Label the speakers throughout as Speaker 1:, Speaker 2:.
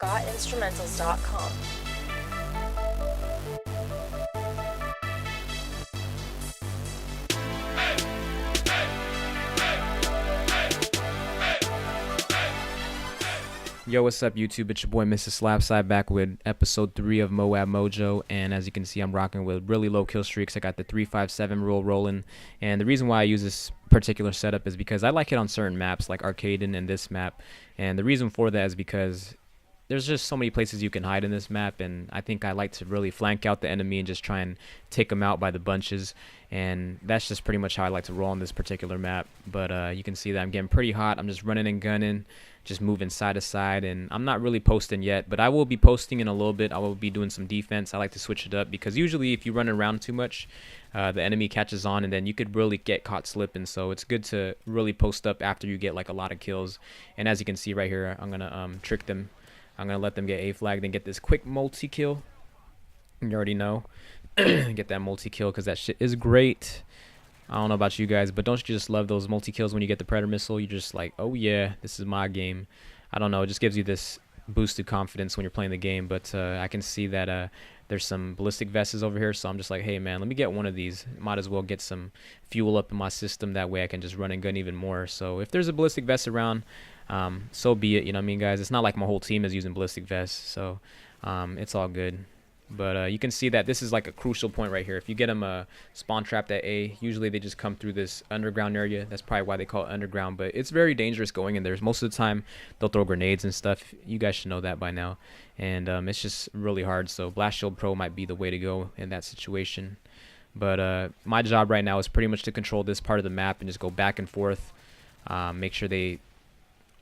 Speaker 1: www.gotinstrumentals.com.
Speaker 2: Yo, what's up, YouTube? It's your boy, Mr. Slapside, back with episode 3 of M.O.A.B MOJO. And as you can see, I'm rocking with really low kill streaks. I got the 357 rule rolling. And the reason why I use this particular setup is because I like it on certain maps, like Arcaden and this map. And the reason for that is because there's just so many places you can hide in this map, and I think I like to really flank out the enemy and just try and take them out by the bunches. And that's just pretty much how I like to roll on this particular map. But you can see that I'm getting pretty hot. I'm just running and gunning, just moving side to side, and I'm not really posting yet, but I will be posting in a little bit. I will be doing some defense. I like to switch it up because usually if you run around too much, the enemy catches on, and then you could really get caught slipping. So it's good to really post up after you get like a lot of kills. And as you can see right here, I'm gonna trick them. I'm gonna let them get A flag, then get this quick multi-kill. You already know. Get that multi-kill because that shit is great. I don't know about you guys, but don't you just love those multi-kills when you get the Predator missile? You're just like, oh yeah, this is my game. I don't know, it just gives you this boosted confidence when you're playing the game. But I can see that there's some ballistic vests over here, so I'm just like, hey man, let me get one of these. Might as well get some fuel up in my system, that way I can just run and gun even more. So if there's a ballistic vest around, so be it, you know what I mean, guys. It's not like my whole team is using ballistic vests, so it's all good. But you can see that this is like a crucial point right here. If you get them spawn trapped at A, usually they just come through this underground area. That's probably why they call it underground, but it's very dangerous going in there. Most of the time they'll throw grenades and stuff. You guys should know that by now. And it's just really hard, so Blast Shield Pro might be the way to go in that situation. But my job right now is pretty much to control this part of the map and just go back and forth, make sure they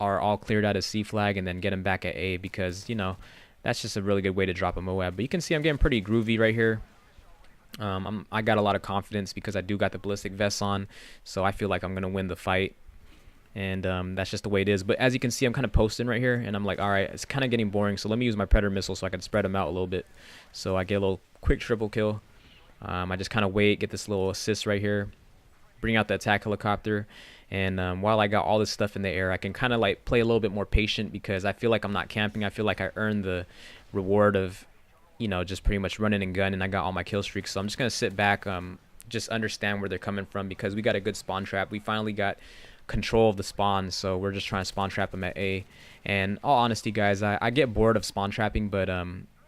Speaker 2: are all cleared out of C flag, and then get them back at A, because you know that's just a really good way to drop a M.O.A.B. But you can see I'm getting pretty groovy right here. I got a lot of confidence because I do got the ballistic vests on, so I feel like I'm gonna win the fight. And that's just the way it is. But as you can see, I'm kind of posting right here, and I'm like, all right, it's kind of getting boring, so let me use my Predator missile so I can spread them out a little bit. So I get a little quick triple kill. I just kind of wait, get this little assist right here, bring out the attack helicopter, and while I got all this stuff in the air, I can kind of like play a little bit more patient because I feel like I'm not camping. I feel like I earned the reward of, you know, just pretty much running and gunning. I got all my kill streaks, so I'm just gonna sit back, just understand where they're coming from, because we got a good spawn trap. We finally got control of the spawn, so we're just trying to spawn trap them at A. And all honesty, guys, I get bored of spawn trapping, but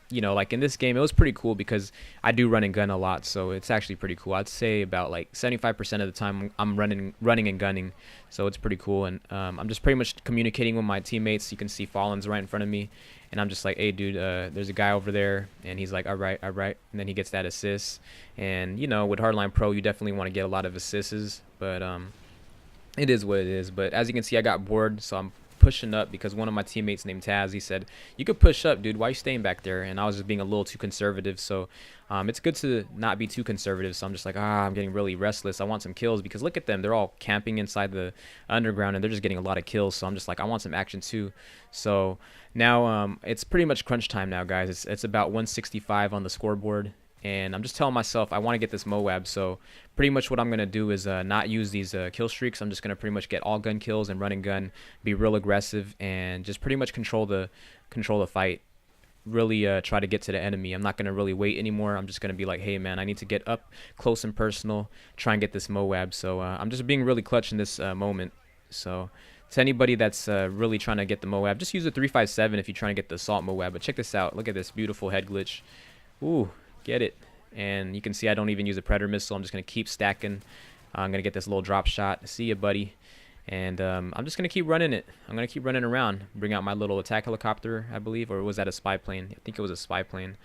Speaker 2: you know, like in this game, it was pretty cool because I do run and gun a lot, so it's actually pretty cool. I'd say about like 75% of the time I'm running and gunning, so it's pretty cool. And I'm just pretty much communicating with my teammates. You can see Fallen's right in front of me, and I'm just like, hey dude, there's a guy over there, and he's like, all right, and then he gets that assist. And you know, with Hardline Pro, you definitely want to get a lot of assists, but it is what it is. But as you can see, I got bored, so I'm pushing up because one of my teammates named Taz, he said, you could push up, dude, why are you staying back there? And I was just being a little too conservative. So it's good to not be too conservative. So I'm just like, I'm getting really restless. I want some kills, because look at them, they're all camping inside the underground and they're just getting a lot of kills. So I'm just like, I want some action too. So now it's pretty much crunch time now, guys. It's about 165 on the scoreboard, and I'm just telling myself I want to get this M.O.A.B. So pretty much what I'm going to do is not use these kill streaks. I'm just going to pretty much get all gun kills and run and gun, be real aggressive, and just pretty much control the fight. Really try to get to the enemy. I'm not going to really wait anymore. I'm just going to be like, hey man, I need to get up close and personal, try and get this M.O.A.B. So I'm just being really clutch in this moment. So to anybody that's really trying to get the M.O.A.B., just use the 357 if you're trying to get the assault M.O.A.B. But check this out. Look at this beautiful head glitch. Ooh, get it. And you can see I don't even use a Predator missile. I'm just going to keep stacking. I'm going to get this little drop shot. See ya, buddy. And I'm just going to keep running it. I'm going to keep running around. Bring out my little attack helicopter, I believe. Or was that a spy plane? I think it was a spy plane.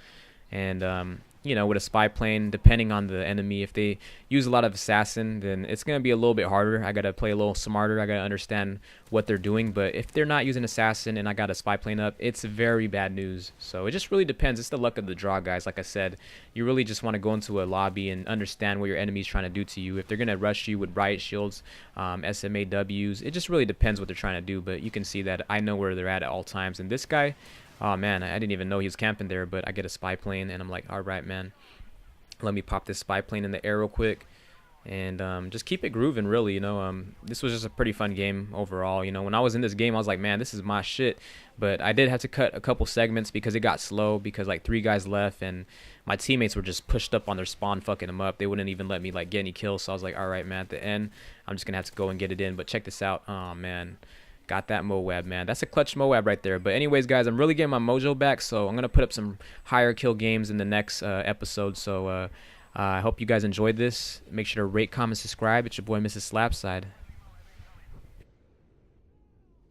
Speaker 2: And you know, with a spy plane, depending on the enemy, if they use a lot of assassin, then it's going to be a little bit harder. I got to play a little smarter. I got to understand what they're doing. But if they're not using assassin and I got a spy plane up, it's very bad news. So it just really depends. It's the luck of the draw, guys. Like I said, you really just want to go into a lobby and understand what your enemy's trying to do to you. If they're going to rush you with riot shields, SMAWs, it just really depends what they're trying to do. But you can see that I know where they're at all times. And this guy, oh man, I didn't even know he was camping there, but I get a spy plane and I'm like, all right, man, let me pop this spy plane in the air real quick. and just keep it grooving, really. This was just a pretty fun game overall. When I was in this game, I was like, man, this is my shit. But I did have to cut a couple segments because it got slow, because like 3 guys left and my teammates were just pushed up on their spawn, fucking them up. They wouldn't even let me like get any kills. So I was like, all right, man, at the end I'm just gonna have to go and get it in. But check this out. Oh man, got that M.O.A.B, man. That's a clutch M.O.A.B right there. But anyways, guys, I'm really getting my mojo back, so I'm gonna put up some higher kill games in the next episode. So I hope you guys enjoyed this. Make sure to rate, comment, subscribe. It's your boy, Mrs. Slapside.